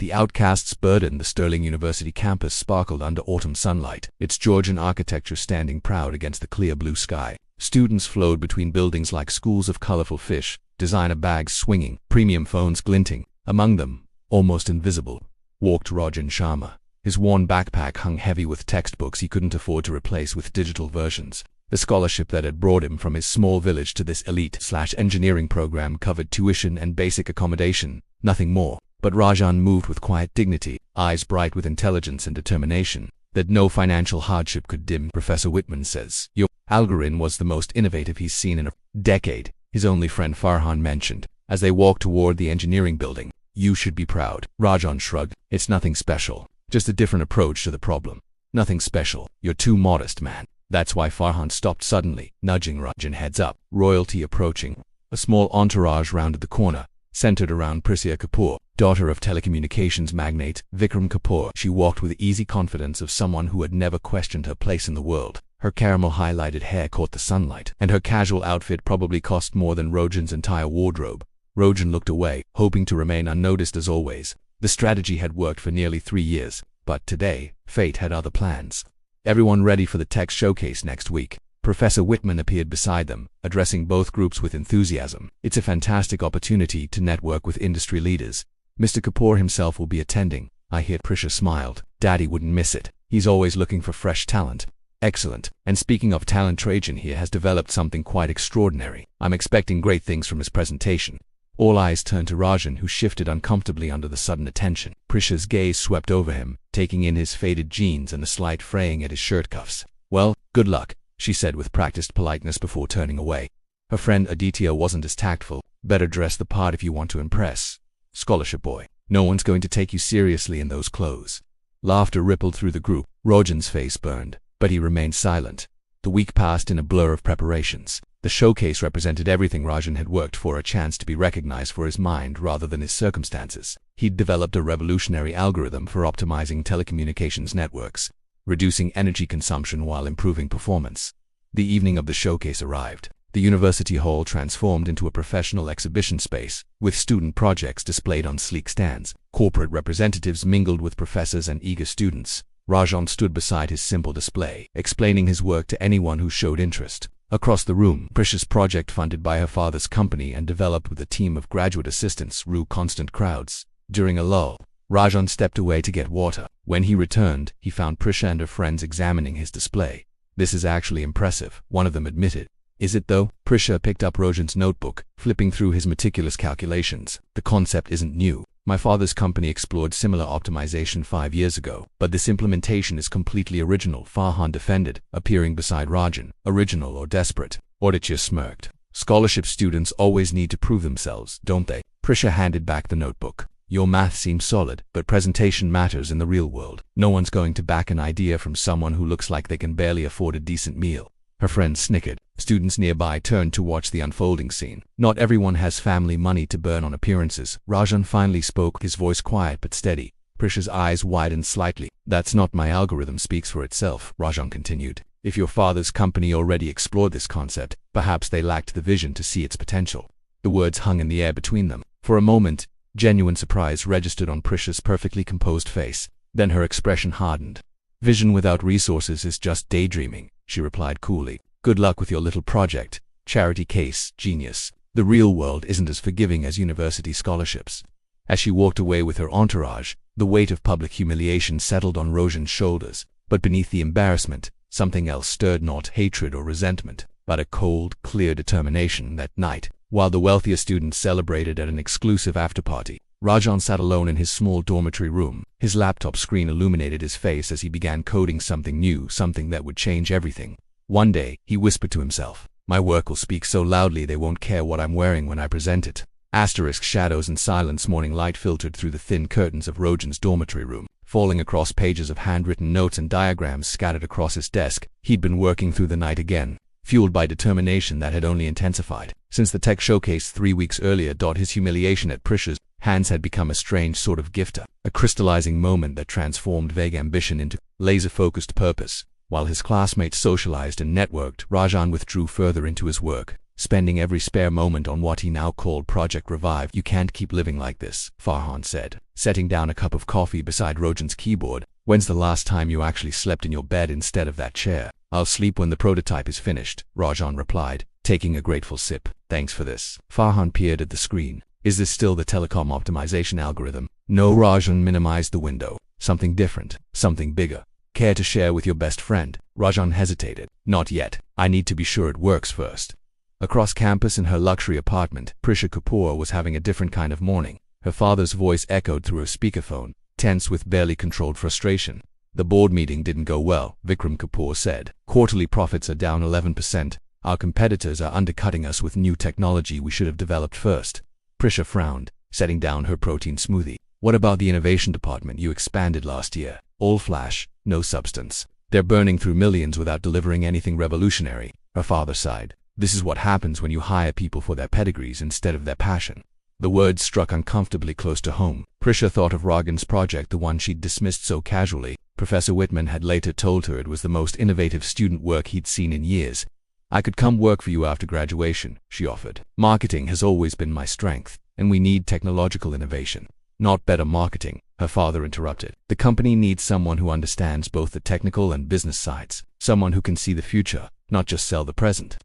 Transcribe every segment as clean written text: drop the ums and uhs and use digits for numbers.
The outcast's burden. The Sterling University campus sparkled under autumn sunlight, its Georgian architecture standing proud against the clear blue sky. Students flowed between buildings like schools of colorful fish, designer bags swinging, premium phones glinting. Among them, almost invisible, walked Rajan Sharma. His worn backpack hung heavy with textbooks he couldn't afford to replace with digital versions. The scholarship that had brought him from his small village to this elite/engineering program covered tuition and basic accommodation, nothing more. But Rajan moved with quiet dignity, eyes bright with intelligence and determination that no financial hardship could dim. Professor Whitman says, "Your algorithm was the most innovative he's seen in a decade," his only friend Farhan mentioned, as they walked toward the engineering building. "You should be proud." Rajan shrugged. "It's nothing special, just a different approach to the problem." "Nothing special. You're too modest, man." That's why Farhan stopped suddenly, nudging Rajan heads up. Royalty approaching. A small entourage rounded the corner, centered around Prisya Kapoor, daughter of telecommunications magnate Vikram Kapoor. She walked with the easy confidence of someone who had never questioned her place in the world. Her caramel-highlighted hair caught the sunlight, and her casual outfit probably cost more than Rajan's entire wardrobe. Rajan looked away, hoping to remain unnoticed as always. The strategy had worked for nearly 3 years, but today, fate had other plans. "Everyone ready for the tech showcase next week?" Professor Whitman appeared beside them, addressing both groups with enthusiasm. "It's a fantastic opportunity to network with industry leaders. Mr. Kapoor himself will be attending, I hear." Prisha smiled. "Daddy wouldn't miss it. He's always looking for fresh talent." "Excellent. And speaking of talent, Trajan here has developed something quite extraordinary. I'm expecting great things from his presentation." All eyes turned to Rajan, who shifted uncomfortably under the sudden attention. Prisha's gaze swept over him, taking in his faded jeans and a slight fraying at his shirt cuffs. "Well, good luck," she said with practiced politeness before turning away. Her friend Aditya wasn't as tactful. "Better dress the part if you want to impress. Scholarship boy. No one's going to take you seriously in those clothes." Laughter rippled through the group. Rajan's face burned, but he remained silent. The week passed in a blur of preparations. The showcase represented everything Rajan had worked for: a chance to be recognized for his mind rather than his circumstances. He'd developed a revolutionary algorithm for optimizing telecommunications networks, reducing energy consumption while improving performance. The evening of the showcase arrived. The university hall transformed into a professional exhibition space, with student projects displayed on sleek stands. Corporate representatives mingled with professors and eager students. Rajan stood beside his simple display, explaining his work to anyone who showed interest. Across the room, Prisha's project, funded by her father's company and developed with a team of graduate assistants, drew constant crowds. During a lull, Rajan stepped away to get water. When he returned, he found Prisha and her friends examining his display. "This is actually impressive," one of them admitted. "Is it though?" Prisha picked up Rajan's notebook, flipping through his meticulous calculations. "The concept isn't new. My father's company explored similar optimization 5 years ago, but this implementation is completely original," Farhan defended, appearing beside Rajan. "Original or desperate?" Aditya smirked. "Scholarship students always need to prove themselves, don't they?" Prisha handed back the notebook. "Your math seems solid, but presentation matters in the real world. No one's going to back an idea from someone who looks like they can barely afford a decent meal." Her friend snickered. Students nearby turned to watch the unfolding scene. "Not everyone has family money to burn on appearances." Rajan finally spoke, his voice quiet but steady. Prisha's eyes widened slightly. "That's not my algorithm speaks for itself," Rajan continued. "If your father's company already explored this concept, perhaps they lacked the vision to see its potential." The words hung in the air between them. For a moment, genuine surprise registered on Prisha's perfectly composed face. Then her expression hardened. "Vision without resources is just daydreaming," she replied coolly. "Good luck with your little project. Charity case, genius. The real world isn't as forgiving as university scholarships." As she walked away with her entourage, the weight of public humiliation settled on Rajan's shoulders. But beneath the embarrassment, something else stirred, not hatred or resentment, but a cold, clear determination. That night, while the wealthier students celebrated at an exclusive afterparty, Rajan sat alone in his small dormitory room. His laptop screen illuminated his face as he began coding something new, something that would change everything. One day, he whispered to himself, "My work will speak so loudly they won't care what I'm wearing when I present it." Asterisk shadows and silence. Morning light filtered through the thin curtains of Rajan's dormitory room, falling across pages of handwritten notes and diagrams scattered across his desk. He'd been working through the night again, fueled by determination that had only intensified since the tech showcase 3 weeks earlier. His humiliation at Prisha's hands had become a strange sort of gifter, a crystallizing moment that transformed vague ambition into laser-focused purpose. While his classmates socialized and networked, Rajan withdrew further into his work, spending every spare moment on what he now called Project Revive. "You can't keep living like this," Farhan said, setting down a cup of coffee beside Rojan's keyboard. "When's the last time you actually slept in your bed instead of that chair?" "I'll sleep when the prototype is finished," Rajan replied, taking a grateful sip. "Thanks for this." Farhan peered at the screen. "Is this still the telecom optimization algorithm?" "No." Rajan minimized the window. "Something different, something bigger. Care to share with your best friend?" Rajan hesitated. "Not yet. I need to be sure it works first." Across campus in her luxury apartment, Prisha Kapoor was having a different kind of morning. Her father's voice echoed through her speakerphone, tense with barely controlled frustration. "The board meeting didn't go well," Vikram Kapoor said. "Quarterly profits are down 11%. Our competitors are undercutting us with new technology we should have developed first." Prisha frowned, setting down her protein smoothie. "What about the innovation department you expanded last year? All flash, no substance. They're burning through millions without delivering anything revolutionary." Her father sighed. "This is what happens when you hire people for their pedigrees instead of their passion." The words struck uncomfortably close to home. Prisha thought of Ragan's project, the one she'd dismissed so casually. Professor Whitman had later told her it was the most innovative student work he'd seen in years. "I could come work for you after graduation," she offered. "Marketing has always been my strength, and we need technological innovation." "Not better marketing," her father interrupted. "The company needs someone who understands both the technical and business sides, someone who can see the future, not just sell the present."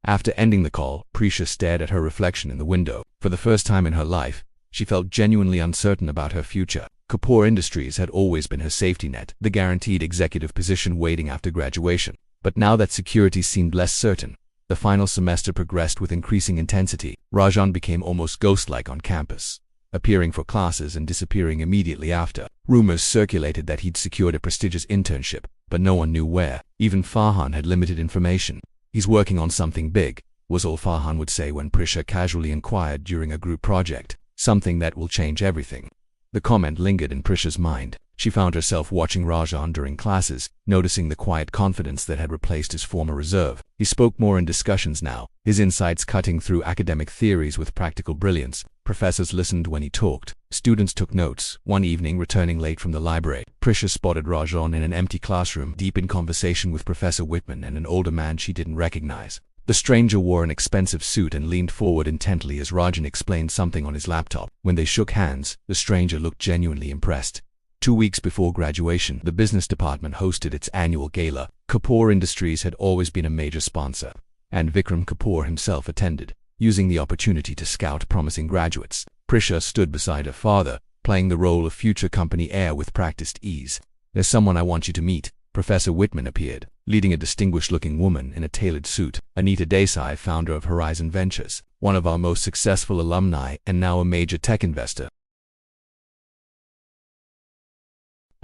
After ending the call, Prisha stared at her reflection in the window. For the first time in her life, she felt genuinely uncertain about her future. Kapoor Industries had always been her safety net, the guaranteed executive position waiting after graduation. But now that security seemed less certain. The final semester progressed with increasing intensity. Rajan became almost ghost-like on campus, appearing for classes and disappearing immediately after. Rumors circulated that he'd secured a prestigious internship, but no one knew where. Even Farhan had limited information. "He's working on something big," was all Farhan would say when Prisha casually inquired during a group project. "Something that will change everything." The comment lingered in Prisha's mind. She found herself watching Rajan during classes, noticing the quiet confidence that had replaced his former reserve. He spoke more in discussions now, his insights cutting through academic theories with practical brilliance. Professors listened when he talked. Students took notes. One evening, returning late from the library, Prisha spotted Rajan in an empty classroom, deep in conversation with Professor Whitman and an older man she didn't recognize. The stranger wore an expensive suit and leaned forward intently as Rajan explained something on his laptop. When they shook hands, the stranger looked genuinely impressed. 2 weeks before graduation, the business department hosted its annual gala. Kapoor Industries had always been a major sponsor, and Vikram Kapoor himself attended, using the opportunity to scout promising graduates. Prisha stood beside her father, playing the role of future company heir with practiced ease. "There's someone I want you to meet." Professor Whitman appeared, leading a distinguished-looking woman in a tailored suit. "Anita Desai, founder of Horizon Ventures, one of our most successful alumni and now a major tech investor."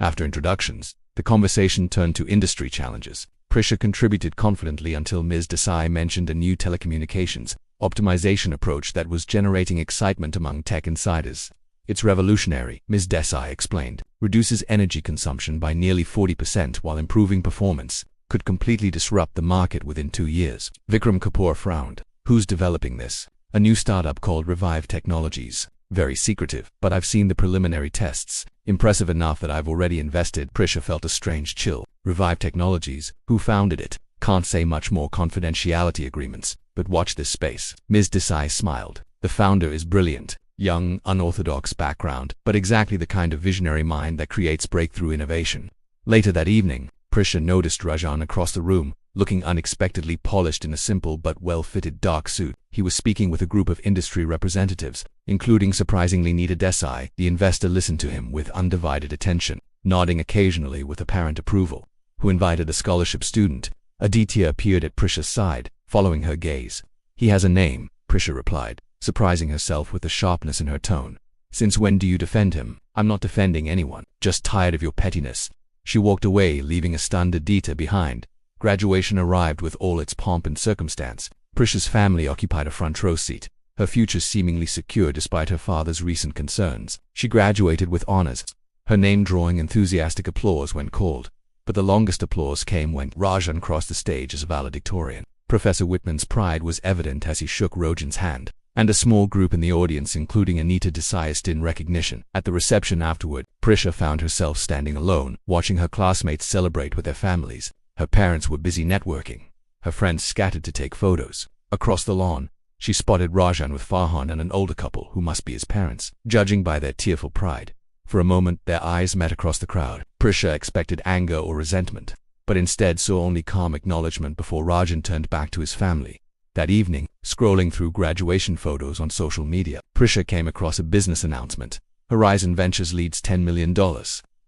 After introductions, the conversation turned to industry challenges. Prisha contributed confidently until Ms. Desai mentioned a new telecommunications optimization approach that was generating excitement among tech insiders. "It's revolutionary," Ms. Desai explained. "Reduces energy consumption by nearly 40% while improving performance. Could completely disrupt the market within 2 years." Vikram Kapoor frowned. "Who's developing this?" "A new startup called Revive Technologies. Very secretive, but I've seen the preliminary tests. Impressive enough that I've already invested." Prisha felt a strange chill. Revive Technologies? Who founded it? Can't say much more. Confidentiality agreements. But watch this space. Ms. Desai smiled. "The founder is brilliant. Young, unorthodox background, but exactly the kind of visionary mind that creates breakthrough innovation." Later that evening, Prisha noticed Rajan across the room, looking unexpectedly polished in a simple but well-fitted dark suit. He was speaking with a group of industry representatives, including surprisingly Anita Desai. The investor listened to him with undivided attention, nodding occasionally with apparent approval. "Who invited the scholarship student?" Aditya appeared at Prisha's side, following her gaze. "He has a name," Prisha replied, surprising herself with the sharpness in her tone. "Since when do you defend him?" "I'm not defending anyone, just tired of your pettiness." She walked away, leaving a stunned Aditya behind. Graduation arrived with all its pomp and circumstance. Prisha's family occupied a front row seat, her future seemingly secure despite her father's recent concerns. She graduated with honors, her name drawing enthusiastic applause when called. But the longest applause came when Rajan crossed the stage as a valedictorian. Professor Whitman's pride was evident as he shook Rajan's hand, and a small group in the audience, including Anita Desai, stood in recognition. At the reception afterward, Prisha found herself standing alone, watching her classmates celebrate with their families. Her parents were busy networking, her friends scattered to take photos. Across the lawn, she spotted Rajan with Farhan and an older couple who must be his parents, judging by their tearful pride. For a moment, their eyes met across the crowd. Prisha expected anger or resentment, but instead saw only calm acknowledgement before Rajan turned back to his family. That evening, scrolling through graduation photos on social media, Prisha came across a business announcement. Horizon Ventures leads $10 million.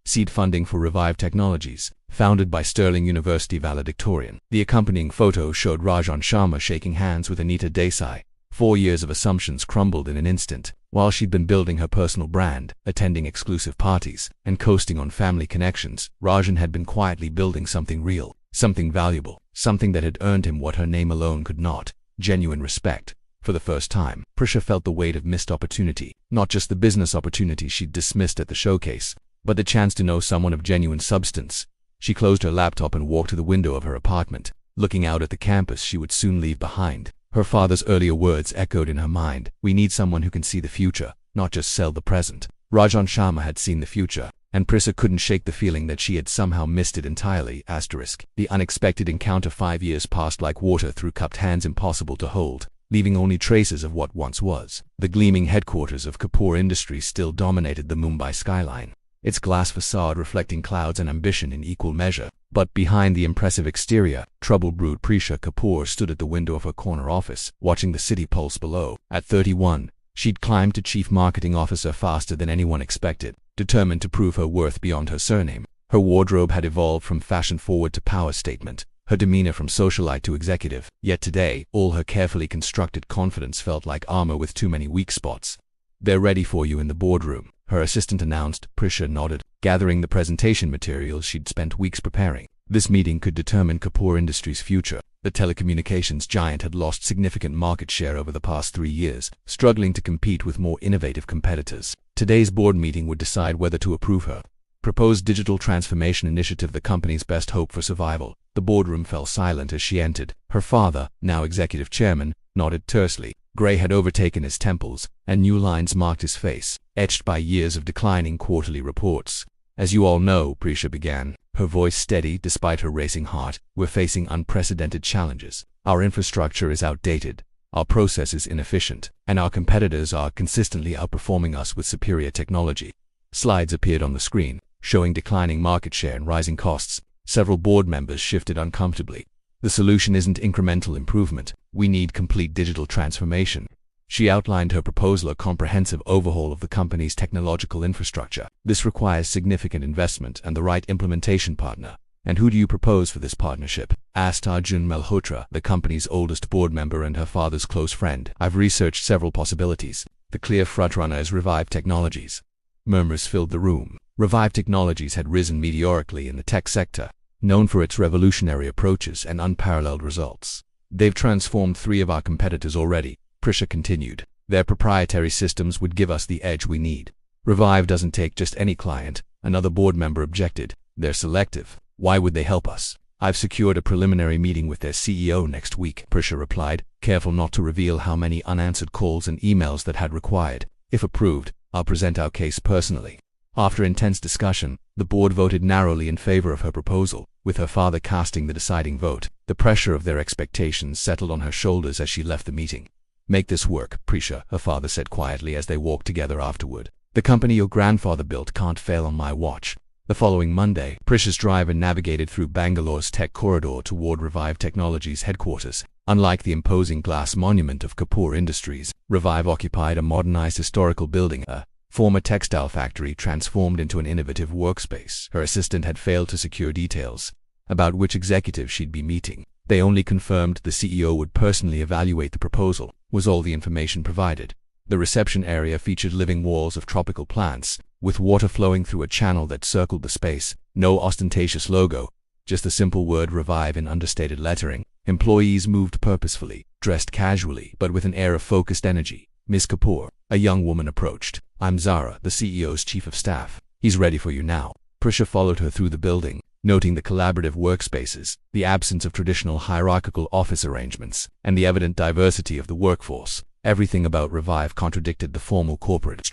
Seed funding for Revive Technologies, founded by Sterling University valedictorian. The accompanying photo showed Rajan Sharma shaking hands with Anita Desai. 4 years of assumptions crumbled in an instant. While she'd been building her personal brand, attending exclusive parties, and coasting on family connections, Rajan had been quietly building something real, something valuable, something that had earned him what her name alone could not: genuine respect. For the first time, Prisha felt the weight of missed opportunity, not just the business opportunity she'd dismissed at the showcase, but the chance to know someone of genuine substance. She closed her laptop and walked to the window of her apartment, looking out at the campus she would soon leave behind. Her father's earlier words echoed in her mind: "We need someone who can see the future, not just sell the present." Rajan Sharma had seen the future, and Prisha couldn't shake the feeling that she had somehow missed it entirely. The unexpected encounter. 5 years passed like water through cupped hands, impossible to hold, leaving only traces of what once was. The gleaming headquarters of Kapoor Industries still dominated the Mumbai skyline, its glass facade reflecting clouds and ambition in equal measure. But behind the impressive exterior, trouble brewed. Prisha Kapoor stood at the window of her corner office, watching the city pulse below. At 31, she'd climbed to chief marketing officer faster than anyone expected, determined to prove her worth beyond her surname. Her wardrobe had evolved from fashion-forward to power statement, her demeanor from socialite to executive. Yet today, all her carefully constructed confidence felt like armor with too many weak spots. "They're ready for you in the boardroom," her assistant announced. Prisha nodded, gathering the presentation materials she'd spent weeks preparing. This meeting could determine Kapoor Industries' future. The telecommunications giant had lost significant market share over the past 3 years, struggling to compete with more innovative competitors. Today's board meeting would decide whether to approve her proposed digital transformation initiative, the company's best hope for survival. The boardroom fell silent as she entered. Her father, now executive chairman, nodded tersely. Gray had overtaken his temples, and new lines marked his face, etched by years of declining quarterly reports. "As you all know," Prisha began, her voice steady despite her racing heart, "we're facing unprecedented challenges. Our infrastructure is outdated, our processes inefficient, and our competitors are consistently outperforming us with superior technology." Slides appeared on the screen, showing declining market share and rising costs. Several board members shifted uncomfortably. "The solution isn't incremental improvement. We need complete digital transformation." She outlined her proposal: a comprehensive overhaul of the company's technological infrastructure. "This requires significant investment and the right implementation partner." "And who do you propose for this partnership?" asked Arjun Malhotra, the company's oldest board member and her father's close friend. "I've researched several possibilities. The clear frontrunner is Revive Technologies." Murmurs filled the room. Revive Technologies had risen meteorically in the tech sector, known for its revolutionary approaches and unparalleled results. "They've transformed 3 of our competitors already," Prisha continued. "Their proprietary systems would give us the edge we need." "Revive doesn't take just any client," another board member objected. "They're selective. Why would they help us?" "I've secured a preliminary meeting with their CEO next week," Prisha replied, careful not to reveal how many unanswered calls and emails that had required. "If approved, I'll present our case personally." After intense discussion, the board voted narrowly in favor of her proposal, with her father casting the deciding vote. The pressure of their expectations settled on her shoulders as she left the meeting. "Make this work, Prisha," her father said quietly as they walked together afterward. "The company your grandfather built can't fail on my watch." The following Monday, Prisha's driver navigated through Bangalore's tech corridor toward Revive Technologies' headquarters. Unlike the imposing glass monument of Kapoor Industries, Revive occupied a modernized historical building, a former textile factory transformed into an innovative workspace. Her assistant had failed to secure details about which executive she'd be meeting. They only confirmed the CEO would personally evaluate the proposal, was all the information provided. The reception area featured living walls of tropical plants, with water flowing through a channel that circled the space. No ostentatious logo, just the simple word Revive in understated lettering. Employees moved purposefully, dressed casually, but with an air of focused energy. "Ms. Kapoor," a young woman approached. "I'm Zara, the CEO's chief of staff. He's ready for you now." Prisha followed her through the building, noting the collaborative workspaces, the absence of traditional hierarchical office arrangements, and the evident diversity of the workforce. Everything about Revive contradicted the formal corporate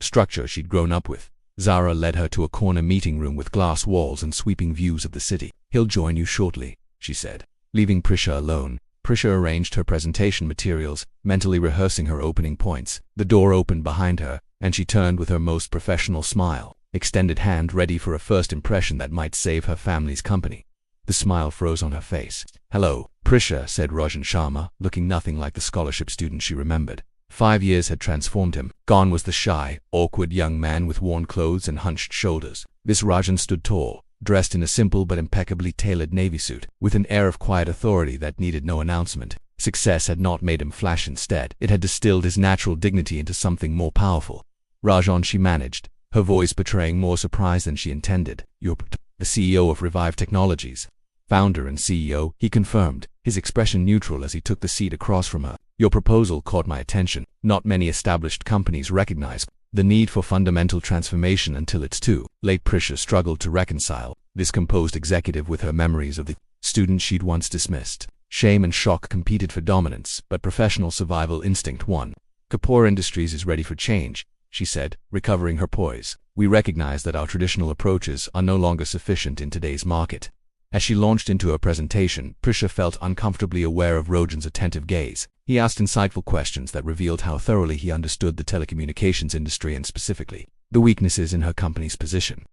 structure she'd grown up with. Zara led her to a corner meeting room with glass walls and sweeping views of the city. "He'll join you shortly," she said. Leaving Prisha alone, Prisha arranged her presentation materials, mentally rehearsing her opening points. The door opened behind her, and she turned with her most professional smile, extended hand ready for a first impression that might save her family's company. The smile froze on her face. "Hello, Prisha," said Rajan Sharma, looking nothing like the scholarship student she remembered. 5 years had transformed him. Gone was the shy, awkward young man with worn clothes and hunched shoulders. This Rajan stood tall, dressed in a simple but impeccably tailored navy suit, with an air of quiet authority that needed no announcement. Success had not made him flash instead. It had distilled his natural dignity into something more powerful. "Rajan," she managed, her voice betraying more surprise than she intended. "You're the CEO of Revive Technologies." "Founder and CEO," he confirmed, his expression neutral as he took the seat across from her. "Your proposal caught my attention. Not many established companies recognize the need for fundamental transformation until it's too late." Prisha struggled to reconcile this composed executive with her memories of the student she'd once dismissed. Shame and shock competed for dominance, but professional survival instinct won. "Kapoor Industries is ready for change," she said, recovering her poise. "We recognize that our traditional approaches are no longer sufficient in today's market." As she launched into her presentation, Prisha felt uncomfortably aware of Rajan's attentive gaze. He asked insightful questions that revealed how thoroughly he understood the telecommunications industry and specifically the weaknesses in her company's position.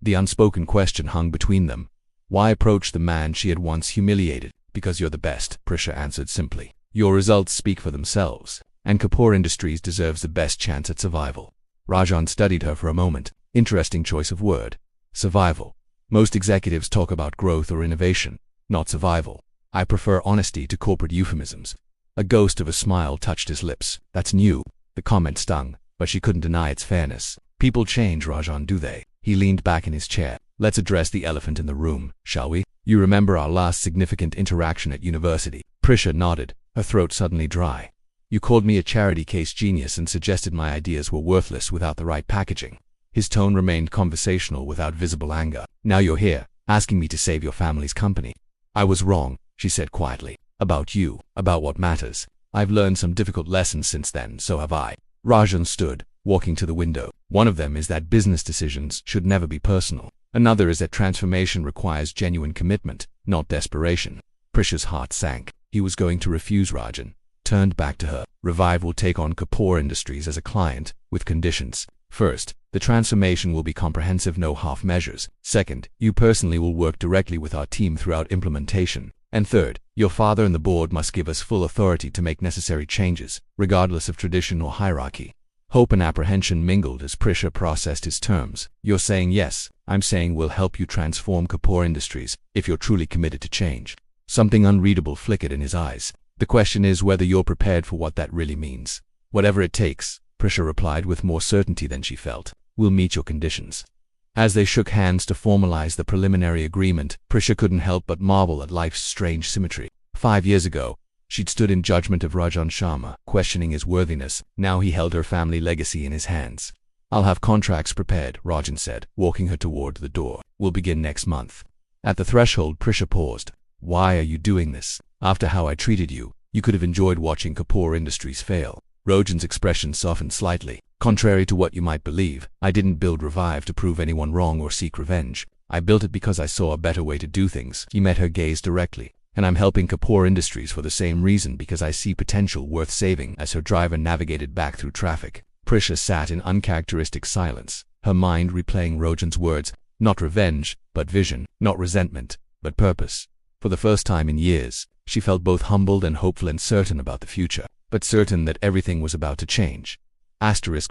The unspoken question hung between them. Why approach the man she had once humiliated? "Because you're the best," Prisha answered simply. "Your results speak for themselves, and Kapoor Industries deserves the best chance at survival." Rajan studied her for a moment. Interesting choice of word. Survival. Most executives talk about growth or innovation, not survival. "I prefer honesty to corporate euphemisms." A ghost of a smile touched his lips. "That's new." The comment stung, but she couldn't deny its fairness. "People change, Rajan, do they?" He leaned back in his chair. "Let's address the elephant in the room, shall we? You remember our last significant interaction at university?" Prisha nodded, her throat suddenly dry. "You called me a charity case genius and suggested my ideas were worthless without the right packaging." His tone remained conversational without visible anger. "Now you're here, asking me to save your family's company." "I was wrong," she said quietly. "About you, about what matters. I've learned some difficult lessons since then, so have I." Rajan stood, walking to the window. "One of them is that business decisions should never be personal. Another is that transformation requires genuine commitment, not desperation." Prisha's heart sank. He was going to refuse Rajan. Turned back to her. "Revive will take on Kapoor Industries as a client, with conditions. First, the transformation will be comprehensive, no half measures. Second, you personally will work directly with our team throughout implementation. And third, your father and the board must give us full authority to make necessary changes, regardless of tradition or hierarchy." Hope and apprehension mingled as Prisha processed his terms. "You're saying yes, I'm saying we'll help you transform Kapoor Industries, if you're truly committed to change." Something unreadable flickered in his eyes. "The question is whether you're prepared for what that really means." "Whatever it takes," Prisha replied with more certainty than she felt. "We'll meet your conditions." As they shook hands to formalize the preliminary agreement, Prisha couldn't help but marvel at life's strange symmetry. 5 years ago, she'd stood in judgment of Rajan Sharma, questioning his worthiness. Now he held her family legacy in his hands. "I'll have contracts prepared," Rajan said, walking her toward the door. "We'll begin next month." At the threshold, Prisha paused. "Why are you doing this? After how I treated you, you could have enjoyed watching Kapoor Industries fail." Rajan's expression softened slightly. "Contrary to what you might believe, I didn't build Revive to prove anyone wrong or seek revenge. I built it because I saw a better way to do things." He met her gaze directly. "And I'm helping Kapoor Industries for the same reason, because I see potential worth saving." As her driver navigated back through traffic, Prisha sat in uncharacteristic silence, her mind replaying Rajan's words. Not revenge, but vision. Not resentment, but purpose. For the first time in years, she felt both humbled and hopeful and certain about the future, but certain that everything was about to change.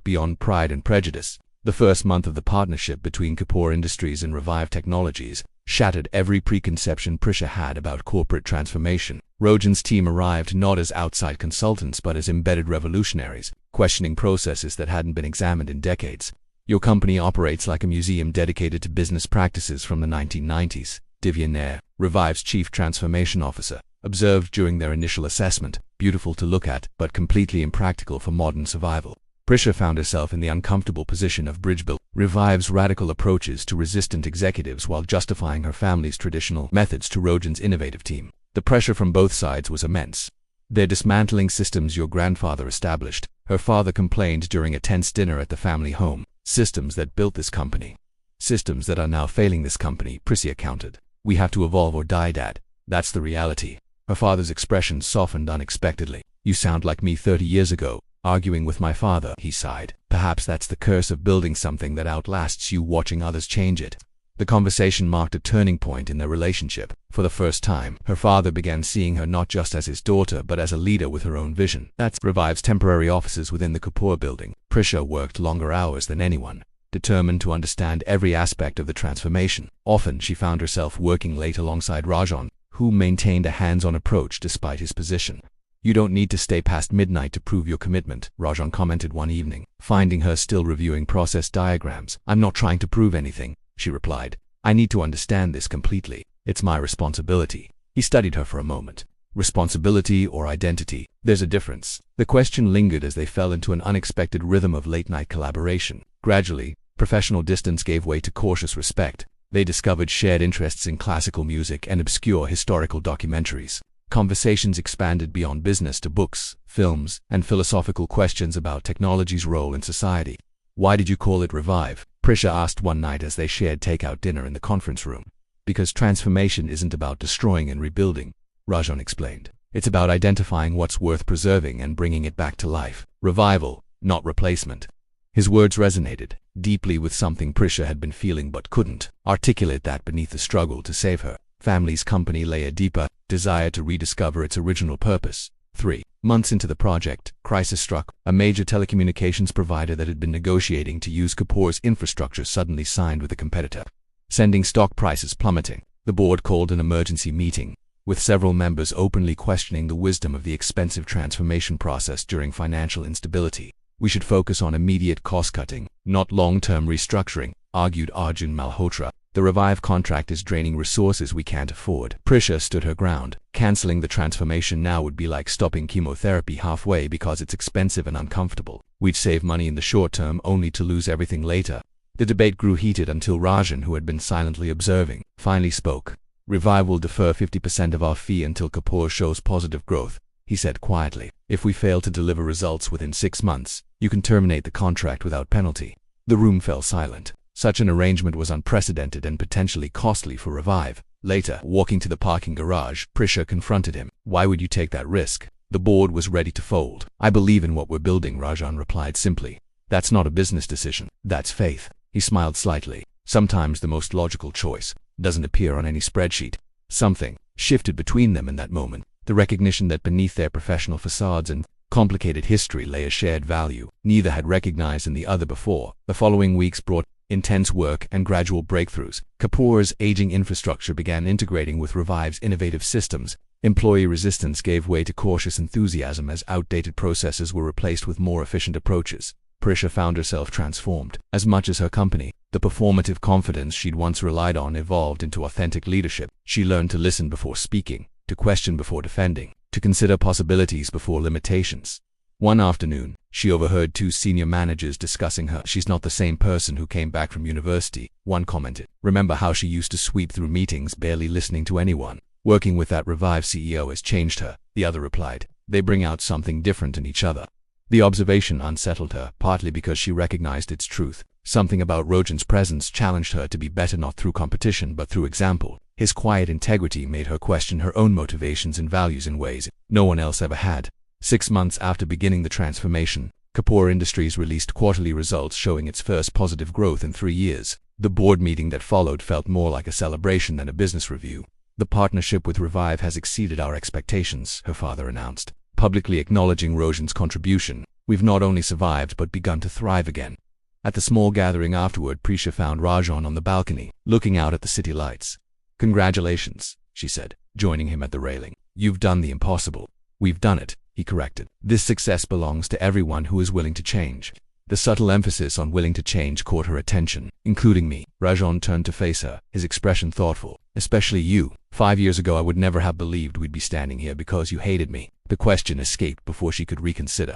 Beyond pride and prejudice, the first month of the partnership between Kapoor Industries and Revive Technologies shattered every preconception Prisha had about corporate transformation. Rajan's team arrived not as outside consultants but as embedded revolutionaries, questioning processes that hadn't been examined in decades. "Your company operates like a museum dedicated to business practices from the 1990s, Millionaire," Revive's chief transformation officer observed during their initial assessment. "Beautiful to look at, but completely impractical for modern survival." Prisha found herself in the uncomfortable position of bridge builder. Revive's radical approaches to resistant executives while justifying her family's traditional methods to Rajan's innovative team. The pressure from both sides was immense. "They're dismantling systems your grandfather established," her father complained during a tense dinner at the family home. "Systems that built this company. Systems that are now failing this company," Prisha countered. We have to evolve or die, Dad. That's the reality. Her father's expression softened unexpectedly. You sound like me 30 years ago, arguing with my father, he sighed. Perhaps that's the curse of building something that outlasts you, watching others change it. The conversation marked a turning point in their relationship. For the first time, her father began seeing her not just as his daughter but as a leader with her own vision. That's Revive's temporary offices within the Kapoor building. Prisha worked longer hours than anyone, determined to understand every aspect of the transformation. Often she found herself working late alongside Rajan, who maintained a hands-on approach despite his position. You don't need to stay past midnight to prove your commitment, Rajan commented one evening, finding her still reviewing process diagrams. I'm not trying to prove anything, she replied. I need to understand this completely. It's my responsibility. He studied her for a moment. Responsibility or identity? There's a difference. The question lingered as they fell into an unexpected rhythm of late-night collaboration. Gradually, professional distance gave way to cautious respect. They discovered shared interests in classical music and obscure historical documentaries. Conversations expanded beyond business to books, films, and philosophical questions about technology's role in society. Why did you call it Revive? Prisha asked one night as they shared takeout dinner in the conference room. Because transformation isn't about destroying and rebuilding, Rajan explained. It's about identifying what's worth preserving and bringing it back to life. Revival, not replacement. His words resonated deeply with something Prisha had been feeling but couldn't articulate that beneath the struggle to save her family's company lay a deeper desire to rediscover its original purpose. 3 months into the project, crisis struck. A major telecommunications provider that had been negotiating to use Kapoor's infrastructure suddenly signed with a competitor, sending stock prices plummeting. The board called an emergency meeting, with several members openly questioning the wisdom of the expensive transformation process during financial instability. We should focus on immediate cost-cutting, not long-term restructuring, argued Arjun Malhotra. The Revive contract is draining resources we can't afford. Prisha stood her ground. Canceling the transformation now would be like stopping chemotherapy halfway because it's expensive and uncomfortable. We'd save money in the short term only to lose everything later. The debate grew heated until Rajan, who had been silently observing, finally spoke. Revive will defer 50% of our fee until Kapoor shows positive growth, he said quietly. If we fail to deliver results within 6 months, you can terminate the contract without penalty. The room fell silent. Such an arrangement was unprecedented and potentially costly for Revive. Later, walking to the parking garage, Prisha confronted him. Why would you take that risk? The board was ready to fold. I believe in what we're building, Rajan replied simply. That's not a business decision. That's faith. He smiled slightly. Sometimes the most logical choice doesn't appear on any spreadsheet. Something shifted between them in that moment. The recognition that beneath their professional facades and complicated history lay a shared value neither had recognized in the other before. The following weeks brought intense work and gradual breakthroughs. Kapoor's aging infrastructure began integrating with Revive's innovative systems. Employee resistance gave way to cautious enthusiasm as outdated processes were replaced with more efficient approaches. Prisha found herself transformed. As much as her company, the performative confidence she'd once relied on evolved into authentic leadership. She learned to listen before speaking, to question before defending, to consider possibilities before limitations. One afternoon, she overheard 2 senior managers discussing her. She's not the same person who came back from university, one commented. Remember how she used to sweep through meetings, barely listening to anyone? Working with that Revive CEO has changed her, the other replied. They bring out something different in each other. The observation unsettled her, partly because she recognized its truth. Something about Rajan's presence challenged her to be better not through competition but through example. His quiet integrity made her question her own motivations and values in ways no one else ever had. 6 months after beginning the transformation, Kapoor Industries released quarterly results showing its first positive growth in 3 years. The board meeting that followed felt more like a celebration than a business review. The partnership with Revive has exceeded our expectations, her father announced, publicly acknowledging Rajan's contribution. We've not only survived but begun to thrive again. At the small gathering afterward, Prisha found Rajan on the balcony, looking out at the city lights. Congratulations, she said, joining him at the railing. You've done the impossible. We've done it, he corrected. This success belongs to everyone who is willing to change. The subtle emphasis on willing to change caught her attention, including me. Rajan turned to face her, his expression thoughtful. Especially you. 5 years ago I would never have believed we'd be standing here because you hated me. The question escaped before she could reconsider.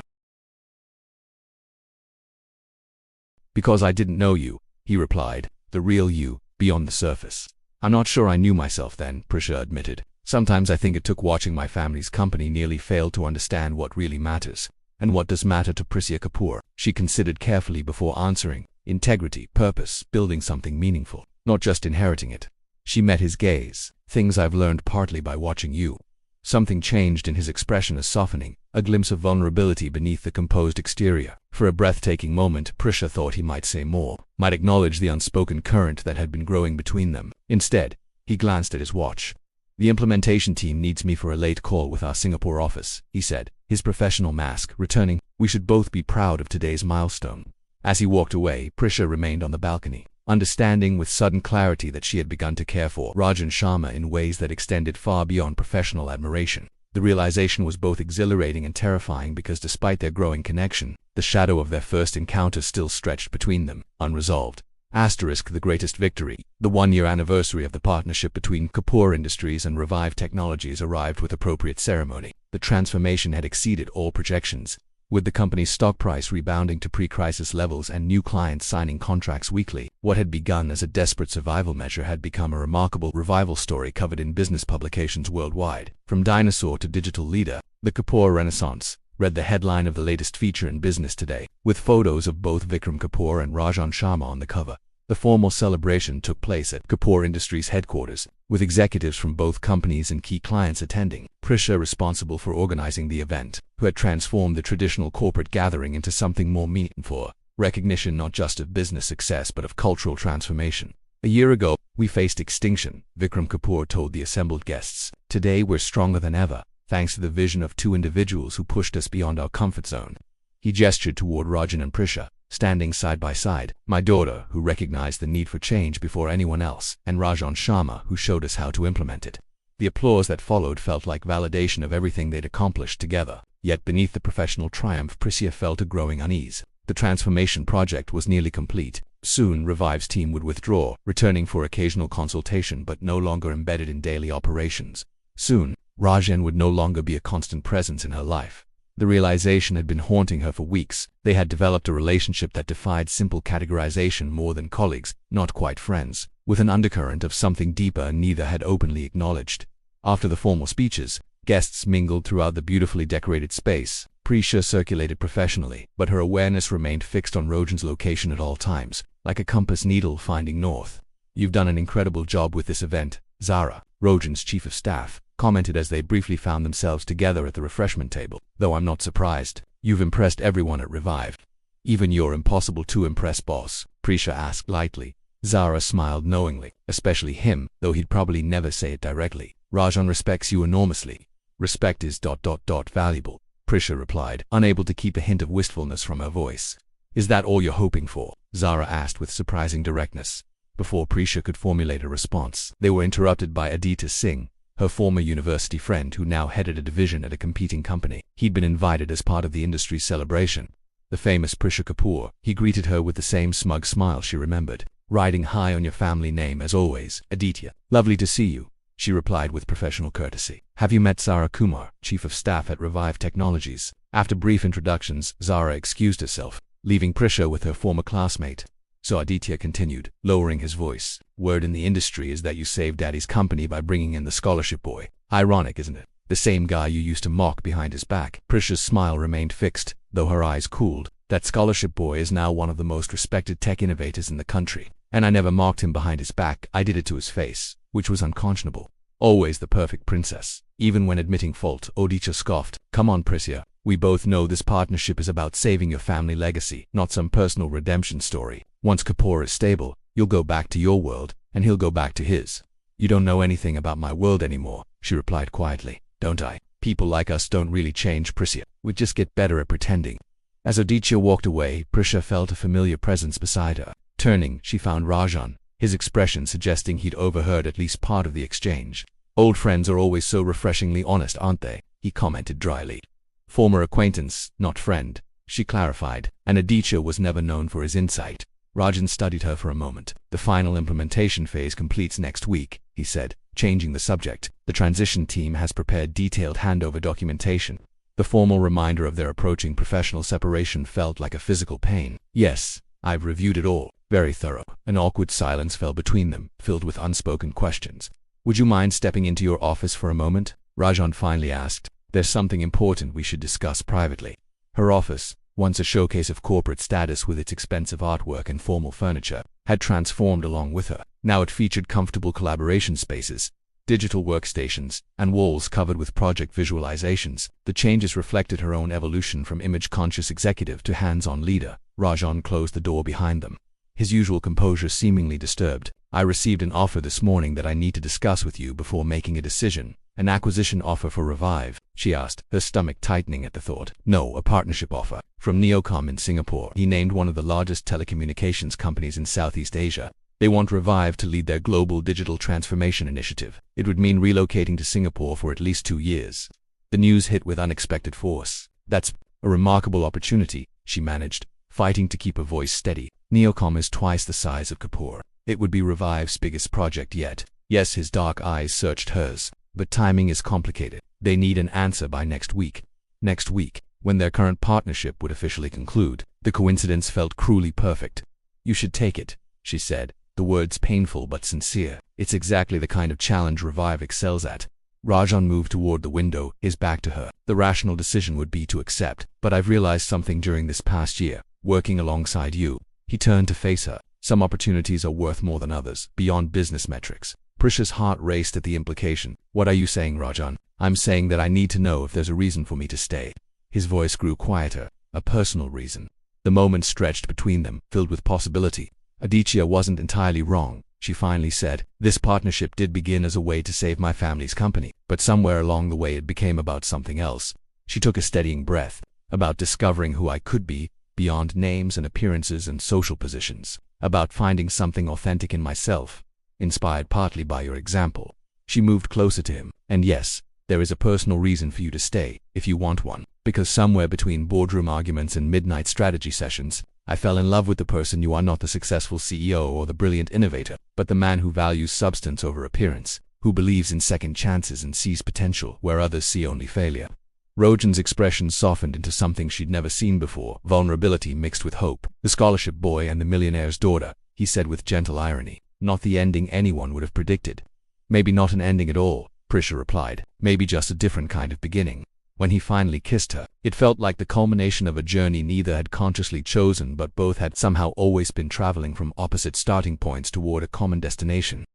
Because I didn't know you, he replied, the real you, beyond the surface. I'm not sure I knew myself then, Prisha admitted. Sometimes I think it took watching my family's company nearly fail to understand what really matters. And what does matter to Prisya Kapoor? She considered carefully before answering. Integrity, purpose, building something meaningful, not just inheriting it. She met his gaze. "Things I've learned partly by watching you." Something changed in his expression, a softening, a glimpse of vulnerability beneath the composed exterior. For a breathtaking moment, Prisha thought he might say more, might acknowledge the unspoken current that had been growing between them. Instead, he glanced at his watch. "The implementation team needs me for a late call with our Singapore office," he said, his professional mask returning. "We should both be proud of today's milestone." As he walked away, Prisha remained on the balcony, understanding with sudden clarity that she had begun to care for Rajan Sharma in ways that extended far beyond professional admiration. The realization was both exhilarating and terrifying because despite their growing connection, the shadow of their first encounter still stretched between them, unresolved. The greatest victory. The one-year anniversary of the partnership between Kapoor Industries and Revive Technologies arrived with appropriate ceremony. The transformation had exceeded all projections, with the company's stock price rebounding to pre-crisis levels and new clients signing contracts weekly. What had begun as a desperate survival measure had become a remarkable revival story covered in business publications worldwide. From dinosaur to digital leader, the Kapoor Renaissance, read the headline of the latest feature in Business Today, with photos of both Vikram Kapoor and Rajan Sharma on the cover. The formal celebration took place at Kapoor Industries headquarters, with executives from both companies and key clients attending. Prisha, responsible for organizing the event, who had transformed the traditional corporate gathering into something more meaningful, recognition not just of business success but of cultural transformation. "A year ago, we faced extinction," Vikram Kapoor told the assembled guests. "Today we're stronger than ever, thanks to the vision of two individuals who pushed us beyond our comfort zone." He gestured toward Rajan and Prisha, standing side by side. "My daughter, who recognized the need for change before anyone else, and Rajan Sharma, who showed us how to implement it." The applause that followed felt like validation of everything they'd accomplished together. Yet beneath the professional triumph, Prisha felt a growing unease. The transformation project was nearly complete. Soon, Revive's team would withdraw, returning for occasional consultation but no longer embedded in daily operations. Soon, Rajan would no longer be a constant presence in her life. The realization had been haunting her for weeks. They had developed a relationship that defied simple categorization. More than colleagues, not quite friends, with an undercurrent of something deeper neither had openly acknowledged. After the formal speeches, guests mingled throughout the beautifully decorated space. Prisha circulated professionally, but her awareness remained fixed on Rajan's location at all times, like a compass needle finding north. "You've done an incredible job with this event, Zara," Rajan's chief of staff commented as they briefly found themselves together at the refreshment table. "Though I'm not surprised. You've impressed everyone at Revive." "Even your impossible to impress boss?" Prisha asked lightly. Zara smiled knowingly, especially him, though he'd probably never say it directly. "Rajan respects you enormously." "Respect is ... valuable," Prisha replied, unable to keep a hint of wistfulness from her voice. "Is that all you're hoping for?" Zara asked with surprising directness. Before Prisha could formulate a response, they were interrupted by Aditya Singh, her former university friend who now headed a division at a competing company. He'd been invited as part of the industry's celebration. The famous Prisha Kapoor, he greeted her with the same smug smile she remembered. "Riding high on your family name as always, Aditya. Lovely to see you," she replied with professional courtesy. "Have you met Zara Kumar, chief of staff at Revive Technologies?" After brief introductions, Zara excused herself, leaving Prisha with her former classmate. So Aditya continued, lowering his voice. "Word in the industry is that you saved Daddy's company by bringing in the scholarship boy. Ironic, isn't it? The same guy you used to mock behind his back." Prisha's smile remained fixed, though her eyes cooled. "That scholarship boy is now one of the most respected tech innovators in the country. And I never mocked him behind his back, I did it to his face, which was unconscionable. Always the perfect princess, even when admitting fault." Aditya scoffed. "Come on, Prisha. We both know this partnership is about saving your family legacy, not some personal redemption story. Once Kapoor is stable, you'll go back to your world, and he'll go back to his." "You don't know anything about my world anymore," she replied quietly. "Don't I? People like us don't really change, Prisha. We just get better at pretending." As Aditya walked away, Prisha felt a familiar presence beside her. Turning, she found Rajan, his expression suggesting he'd overheard at least part of the exchange. "Old friends are always so refreshingly honest, aren't they?" he commented dryly. "Former acquaintance, not friend," she clarified, and Aditya was never known for his insight. Rajan studied her for a moment. "The final implementation phase completes next week," he said, changing the subject. "The transition team has prepared detailed handover documentation." The formal reminder of their approaching professional separation felt like a physical pain. "Yes, I've reviewed it all. Very thorough." An awkward silence fell between them, filled with unspoken questions. "Would you mind stepping into your office for a moment?" Rajan finally asked. "There's something important we should discuss privately." Her office, once a showcase of corporate status with its expensive artwork and formal furniture, had transformed along with her. Now it featured comfortable collaboration spaces, digital workstations, and walls covered with project visualizations. The changes reflected her own evolution from image-conscious executive to hands-on leader. Rajan closed the door behind them, his usual composure seemingly disturbed. I received an offer this morning that I need to discuss with you before making a decision. An acquisition offer for Revive, she asked, her stomach tightening at the thought. No, a partnership offer. From Neocom in Singapore. He named one of the largest telecommunications companies in Southeast Asia. They want Revive to lead their global digital transformation initiative. It would mean relocating to Singapore for at least 2 years. The news hit with unexpected force. That's a remarkable opportunity, she managed, fighting to keep her voice steady. Neocom is twice the size of Kapoor. It would be Revive's biggest project yet. Yes, his dark eyes searched hers. But timing is complicated. They need an answer by next week. Next week, when their current partnership would officially conclude. The coincidence felt cruelly perfect. You should take it, she said, the words painful but sincere. It's exactly the kind of challenge Revive excels at. Rajan moved toward the window, his back to her. The rational decision would be to accept. But I've realized something during this past year, working alongside you. He turned to face her. Some opportunities are worth more than others, beyond business metrics. Prisha's heart raced at the implication. What are you saying, Rajan? I'm saying that I need to know if there's a reason for me to stay. His voice grew quieter. A personal reason. The moment stretched between them, filled with possibility. Aditya wasn't entirely wrong, she finally said. This partnership did begin as a way to save my family's company, but somewhere along the way it became about something else. She took a steadying breath. About discovering who I could be, beyond names and appearances and social positions. About finding something authentic in myself. Inspired partly by your example. She moved closer to him. And yes, there is a personal reason for you to stay, if you want one. Because somewhere between boardroom arguments and midnight strategy sessions, I fell in love with the person. You are not the successful CEO or the brilliant innovator, but the man who values substance over appearance, who believes in second chances and sees potential where others see only failure. Rajan's expression softened into something she'd never seen before, vulnerability mixed with hope. The scholarship boy and the millionaire's daughter, he said with gentle irony. Not the ending anyone would have predicted. Maybe not an ending at all, Prisha replied. Maybe just a different kind of beginning. When he finally kissed her, it felt like the culmination of a journey neither had consciously chosen but both had somehow always been traveling from opposite starting points toward a common destination.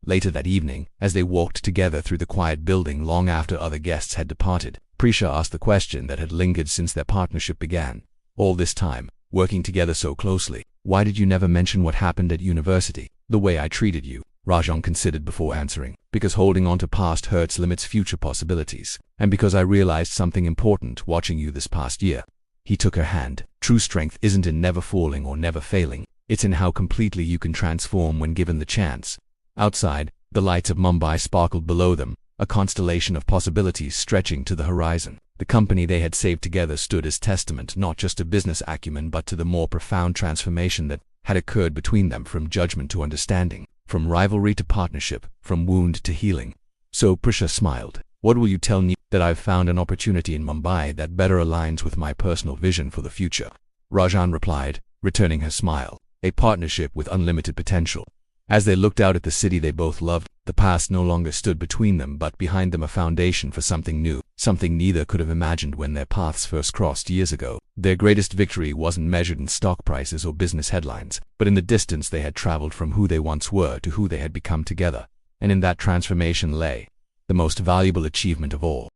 Later that evening, as they walked together through the quiet building long after other guests had departed, Prisha asked the question that had lingered since their partnership began. All this time, working together so closely, why did you never mention what happened at university? The way I treated you, Rajan considered before answering. Because holding on to past hurts limits future possibilities. And because I realized something important watching you this past year. He took her hand. True strength isn't in never falling or never failing. It's in how completely you can transform when given the chance. Outside, the lights of Mumbai sparkled below them, a constellation of possibilities stretching to the horizon. The company they had saved together stood as testament not just to business acumen but to the more profound transformation that had occurred between them, from judgment to understanding, from rivalry to partnership, from wound to healing. So Prisha smiled. What will you tell me? That I've found an opportunity in Mumbai that better aligns with my personal vision for the future. Rajan replied, returning her smile. A partnership with unlimited potential. As they looked out at the city they both loved, the past no longer stood between them but behind them, a foundation for something new, something neither could have imagined when their paths first crossed years ago. Their greatest victory wasn't measured in stock prices or business headlines, but in the distance they had traveled from who they once were to who they had become together. And in that transformation lay the most valuable achievement of all.